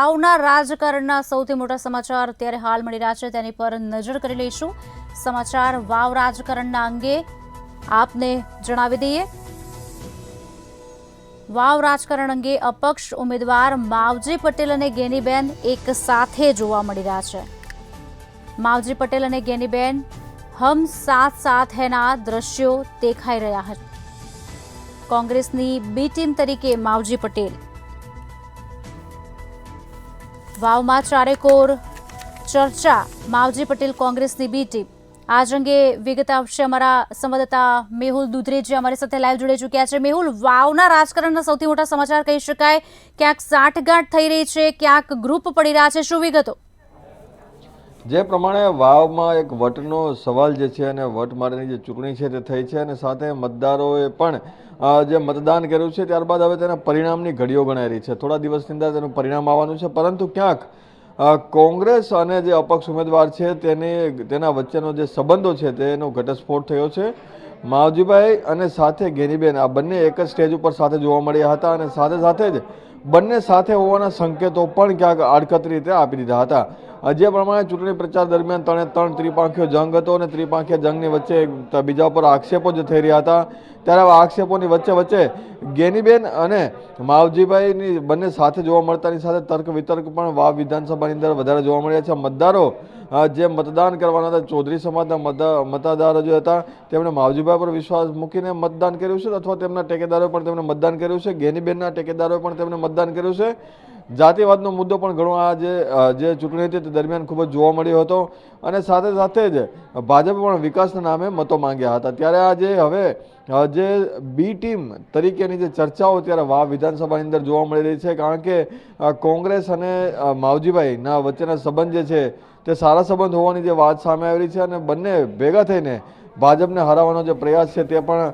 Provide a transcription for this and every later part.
વાવના રાજકારણના સૌથી મોટા સમાચાર અત્યારે હાલ મળી રહ્યા છે તેની પર નજર કરી લઈશું। સમાચાર વાવ રાજકારણના અંગે આપને જણાવી દઈએ। વાવ રાજકારણ અંગે અપક્ષ ઉમેદવાર માવજી પટેલ અને ગેનીબેન એક સાથે જોવા મળી રહ્યા છે। માવજી પટેલ અને ગેનીબેન હમ સાથ સાથ હૈના દ્રશ્યો દેખાઈ રહ્યા છે। કોંગ્રેસની બી ટીમ તરીકે માવજી પટેલ વાવમાં ચારેકોર ચર્ચા। માવજી પટેલ કોંગ્રેસની બી ટીમ આજ અંગે વિગત આપશે અમારા સંવાદદાતા મેહુલ દુધરેજી અમારી સાથે લાઈવ જોડાઈ ચૂક્યા છે। મેહુલ, વાવના રાજકારણના સૌથી મોટા સમાચાર કહી શકાય, ક્યાંક સાંઠગાંઠ થઈ રહી છે, ક્યાંક ગ્રુપ પડી રહ્યા છે, શું વિગતો? જે પ્રમાણે વાવમાં એક વટનો સવાલ જે છે અને વટ માટેની જે ચૂંટણી છે તે થઈ છે અને સાથે મતદારોએ પણ જે મતદાન કર્યું છે ત્યારબાદ હવે તેના પરિણામની ઘડીઓ ગણાઈ રહી છે। થોડા દિવસની અંદર તેનું પરિણામ આવવાનું છે, પરંતુ ક્યાંક કોંગ્રેસ અને જે અપક્ષ ઉમેદવાર છે તેના વચ્ચેનો જે સંબંધો છે તેનો ઘટસ્ફોટ થયો છે। માવજીભાઈ અને સાથે ગેનીબેન આ બંને એક જ સ્ટેજ ઉપર સાથે જોવા મળ્યા હતા અને સાથે સાથે જ બંને સાથે હોવાના સંકેતો પણ ક્યાંક આડકતરી રીતે આપી દીધા હતા। જે પ્રમાણે ચૂંટણી પ્રચાર દરમિયાન ત્રણ ત્રિપાંખીયો જંગ હતો અને ત્રિપાંખીય જંગની વચ્ચે બીજા પર આક્ષેપો જે થઈ રહ્યા હતા, ત્યારે આ આક્ષેપોની વચ્ચે ગેનીબેન અને માવજીભાઈની બંને સાથે જોવા મળતાની સાથે તર્ક વિતર્ક પણ વાવ વિધાનસભાની અંદર વધારે જોવા મળ્યા છે। મતદારો જે મતદાન કરવાના હતા, ચૌધરી સમાજના મતદારો જે હતા તેમણે માવજીભાઈ પર વિશ્વાસ મૂકીને મતદાન કર્યું છે અથવા તેમના ટેકેદારોએ પણ તેમણે મતદાન કર્યું છે। ગેનીબેનના ટેકેદારોએ પણ તેમણે મતદાન કર્યું છે। જાતિવાદનો મુદ્દો પણ ઘણો આ જે ચૂંટણી હતી તે દરમિયાન ખૂબ જ જોવા મળ્યો હતો અને સાથે સાથે જ ભાજપે પણ વિકાસના નામે મતો માંગ્યા હતા। ત્યારે આજે હવે જે બી ટીમ તરીકેની જે ચર્ચાઓ ત્યારે વાવ વિધાનસભાની અંદર જોવા મળી રહી છે, કારણ કે કોંગ્રેસ અને માવજીભાઈના વચ્ચેના સંબંધ જે છે તે સારા સંબંધ હોવાની જે વાત સામે આવી રહી છે અને બંને ભેગા થઈને ભાજપને હરાવવાનો જે પ્રયાસ છે તે પણ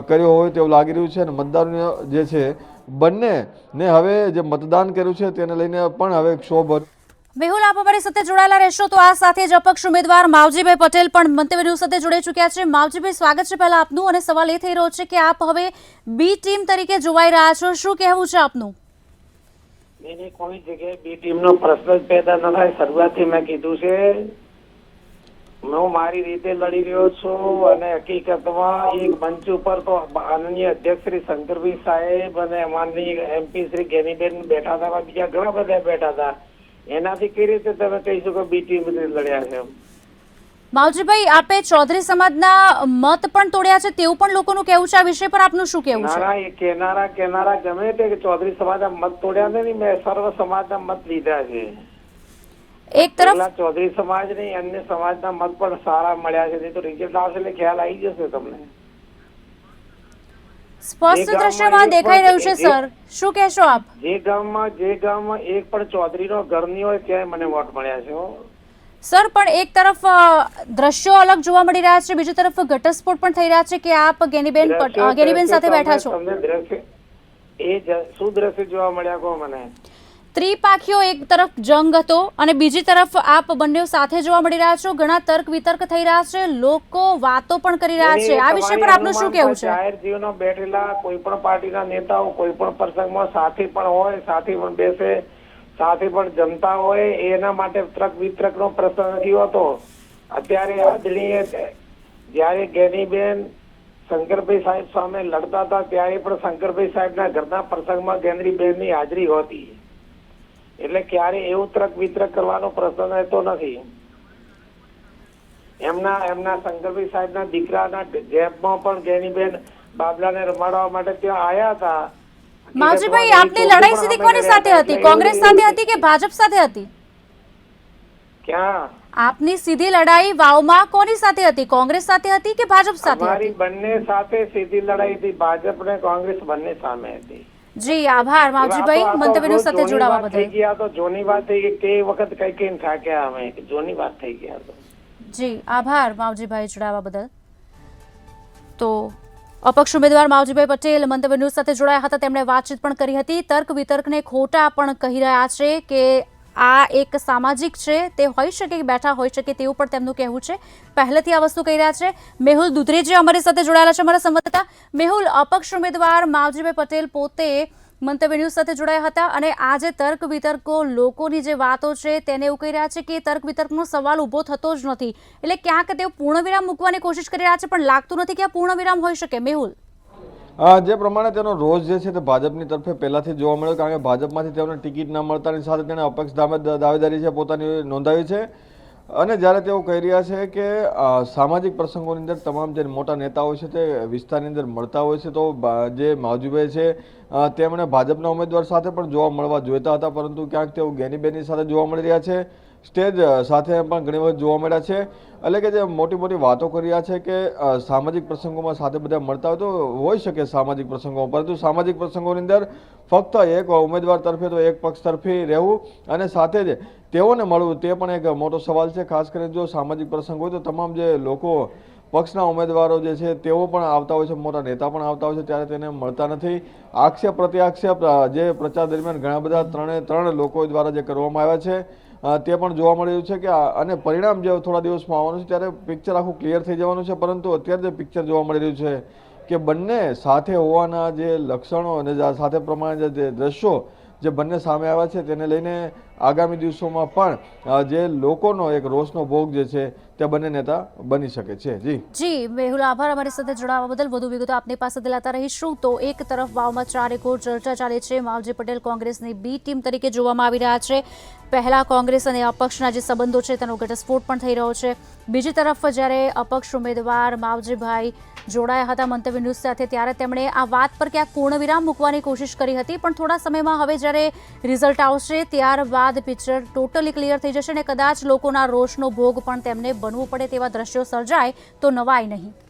કર્યો હોય તેવું લાગી રહ્યું છે અને મતદારો જે છે બંનેને હવે જે મતદાન કર્યું છે તેને લઈને પણ હવે ક્ષોભ। મેહુલ, આપ અમારી સાથે જોડાયેલા રહેશો તો આ સાથે જ અપક્ષ ઉમેદવાર માવજીભાઈ પટેલ પણ મંતવ્ય ન્યૂઝ સાથે જોડાઈ ચૂક્યા છે। માવજીભાઈ, સ્વાગત છે પહેલા આપનું। અને સવાલ એ થઈ રહ્યો છે કે આપ હવે બી ટીમ તરીકે જોવાઈ રહ્યા છો, શું કહેવું છે આપનું? મેં કોઈ જગ્યાએ બી ટીમનો પ્રશ્ન જ પેદા ન થાય। શરૂઆતથી મેં કીધું છે હું મારી રીતે લડી રહ્યો છું અને હકીકતમાં એક મંચ ઉપર તો માનનીય અધ્યક્ષ શ્રી શંકરભાઈ સાહેબ અને માનનીય એમપી શ્રી ગેનીબેન બેઠા હતા, બીજા ઘણા બધા બેઠા હતા। એનાથી કઈ રીતે તમે કહીશું કે બી ટીમ લડ્યા છે? માવજીભાઈ, આપે ચૌધરી સમાજના મત પણ તોડ્યા છે તેવું પણ લોકોનું કહેવું છે, આ વિષય પર આપનું શું કહેવું છે? એ કેનારા ગમે તે ચૌધરી સમાજના મત તોડ્યા નથી, મેં સર્વ સમાજના મત લીધા છે। એક તરફ ચૌધરી સમાજ નહીં, અન્ય સમાજના મત પણ સારા મળ્યા છે, તો રિઝલ્ટ આવશે એટલે ખ્યાલ આવી જશે તમને। સ્પષ્ટ દ્રશ્યમાં દેખાઈ રહ્યું છે સર, શું કહેશો આપ? જે ગામમાં એક પણ ચૌધરીનો ઘર નહીં હોય ત્યાં મને વોટ મળ્યા છે સર, પણ એક તરફ દ્રશ્યો અલગ જોવા મળી રહ્યા છે, બીજી તરફ ઘટસ્ફોટ પણ થઈ રહ્યા છે કે આપ ગેનીબેન સાથે બેઠા છો। શું દ્રશ્ય જોવા મળ્યા કહો મને? ત્રિપાંખીયો એક તરફ જંગ હતો અને બીજી તરફ આપ બંને સાથે જોવા મળી રહ્યા છો। ઘણા તર્ક વિતર્ક થઈ રહ્યા છે, લોકો વાતો પણ કરી રહ્યા છે, આ વિષય પર આપનું શું કહેવું છે? જાહેર જીવનમાં બેઠેલા કોઈ પણ પાર્ટીના નેતાઓ કોઈ પણ પ્રસંગમાં સાથે પણ હોય, સાથે પણ બેસે, સાથે પણ જનતા હોય, એના માટે તર્ક વિતર્કનો પ્રશ્ન નથી હોતો। અત્યારે આદરણીય જયારે ગેનીબેન શંકરભાઈ સાહેબ સામે લડતા હતા ત્યારે પણ શંકરભાઈ સાહેબના ઘરના પ્રસંગમાં ગેનીબેનની હાજરી હોતી, એટલે ક્યારે એવું તર્ક વિતર્ક કરવાનો પ્રશ્ન રહેતો નથી। એમના શંકરભાઈ સાહેબના દીકરાના જેબમાં પણ ગેનીબેન બાબલાને રમાડવા માટે ત્યાં આવ્યા હતા। માવજીભાઈ, આપની લડાઈ સીધી કોની સાથે હતી? કોંગ્રેસ સાથે હતી કે ભાજપ સાથે હતી? ક્યાં આપની સીધી લડાઈ વાવમાં કોની સાથે હતી? કોંગ્રેસ સાથે હતી કે ભાજપ સાથે? અમારી બંને સાથે સીધી લડાઈ હતી, ભાજપ ને કોંગ્રેસ બંને સામે હતી। જી આભાર માવજીભાઈ, મંતવ્ય ન્યૂઝ સાથે જોડાવા બદલ। થઈ ગયા તો જોની વાત થઈ ગઈ, તે વખત કઈ થાક્યા અમે, જોની વાત થઈ ગયા તો। જી આભાર માવજીભાઈ, જોડાવા બદલ। તો અપક્ષ ઉમેદવાર માવજીભાઈ પટેલ મંતવ્ય ન્યૂઝ સાથે જોડાયા હતા, તેમણે વાતચીત પણ કરી હતી। તર્ક વિતર્કને ખોટા પણ કહી રહ્યા છે કે આ એક સામાજિક છે, તે હોઈ શકે કે બેઠા હોઈ શકે તેવું પણ તેમનું કહેવું છે। પહેલેથી આ વસ્તુ કહી રહ્યા છે। મેહુલ દુધરેજી અમારી સાથે જોડાયેલા છે, અમારા સંવાદદાતા। મેહુલ, અપક્ષ ઉમેદવાર માવજીભાઈ પટેલ પોતે મંતવ્ય ન્યૂઝ સાથે જોડાયા હતા અને આ જે તર્ક વિતર્કો લોકોની જે વાતો છે તેને એવું કહી રહ્યા છે કે તર્ક વિતર્કનો સવાલ ઊભો થતો જ નથી, એટલે ક્યાંક તેઓ પૂર્ણવિરામ મૂકવાની કોશિશ કરી રહ્યા છે પણ લાગતું નથી કે આ પૂર્ણવિરામ હોઈ શકે. મેહુલ, જે પ્રમાણે તેનો રોષ જે છે તે ભાજપની તરફે પહેલાથી જોવા મળ્યો, કારણ કે ભાજપમાંથી તેઓને ટિકિટ ન મળતાની સાથે તેણે અપક્ષ દાવેદારી છે પોતાની નોંધાવી છે. અને જ્યારે તેઓ કહી રહ્યા છે કે સામાજિક પ્રસંગોની અંદર તમામ જે મોટા નેતાઓ છે તે વિસ્તારની અંદર મળતા હોય છે, તો જે માવજીભાઈ છે તેમણે ભાજપના ઉમેદવાર સાથે પણ જોવા મળવા જોઈતા હતા, પરંતુ ક્યાંક તેઓ ગેનીબેનની સાથે જોવા મળી રહ્યા છે, સ્ટેજ સાથે પણ ઘણી વખત જોવા મળ્યા છે. એટલે કે જે મોટી મોટી વાતો કરી રહ્યા છે કે સામાજિક પ્રસંગોમાં સાથે બધા મળતા હોય તો હોઈ શકે સામાજિક પ્રસંગોમાં, પરંતુ સામાજિક પ્રસંગોની અંદર ફક્ત એક ઉમેદવાર તરફે તો એક પક્ષ તરફી રહેવું અને સાથે જ તેઓને મળવું તે પણ એક મોટો સવાલ છે. ખાસ કરીને જો સામાજિક પ્રસંગ હોય તો તમામ જે લોકો પક્ષના ઉમેદવારો જે છે તેઓ પણ આવતા હોય છે, મોટા નેતા પણ આવતા હોય છે, ત્યારે તેને મળતા નથી. આક્ષેપ પ્રત્યાક્ષેપ જે પ્રચાર દરમિયાન ઘણા બધા ત્રણ લોકો દ્વારા જે કરવામાં આવ્યા છે તે પણ જોવા મળી રહ્યું છે કે અને પરિણામ જે થોડા દિવસમાં આવવાનું છે ત્યારે પિક્ચર આખું ક્લિયર થઈ જવાનું છે. પરંતુ અત્યારે જે પિક્ચર જોવા મળી રહ્યું છે કે બંને સાથે હોવાના જે લક્ષણો અને સાથે પ્રમાણે જે દ્રશ્યો જે બંને સામે આવ્યા છે તેને લઈને આગામી દિવસોમાં પણ જે લોકોનો એક રોષનો ભોગ જે છે તે બંને નેતા બની શકે છે. જી મેહુલ, આભાર અમારી સાથે જોડાવા બદલ. વધુ વિગતો આપની પાસે લાતા રહીશું. તો એક તરફ વાવમાં ચારેકોર ચર્ચા ચાલે છે. માવજી પટેલ કોંગ્રેસની બી ટીમ તરીકે જોવામાં આવી રહ્યા છે. પહેલા કોંગ્રેસ અને અપક્ષના જે સંબંધો છે તેનો ઘટસ્ફોટ પણ થઈ રહ્યો છે. બીજી તરફ જ્યારે અપક્ષ ઉમેદવાર માવજીભાઈ જોડાયા હતા મંતવ્ય ન્યૂઝ સાથે ત્યારે તેમણે આ વાત પર ક્યાંક પૂર્ણવિરામ મૂકવાની કોશિશ કરી હતી, પણ થોડા સમયમાં હવે જ્યારે રિઝલ્ટ આવશે ત્યારબાદ પિક્ચર ટોટલી ક્લિયર થઈ જશે અને કદાચ લોકોના રોષનો ભોગ પણ તેમને બનવું પડે તેવા દ્રશ્યો સર્જાય તો નવાય નહીં.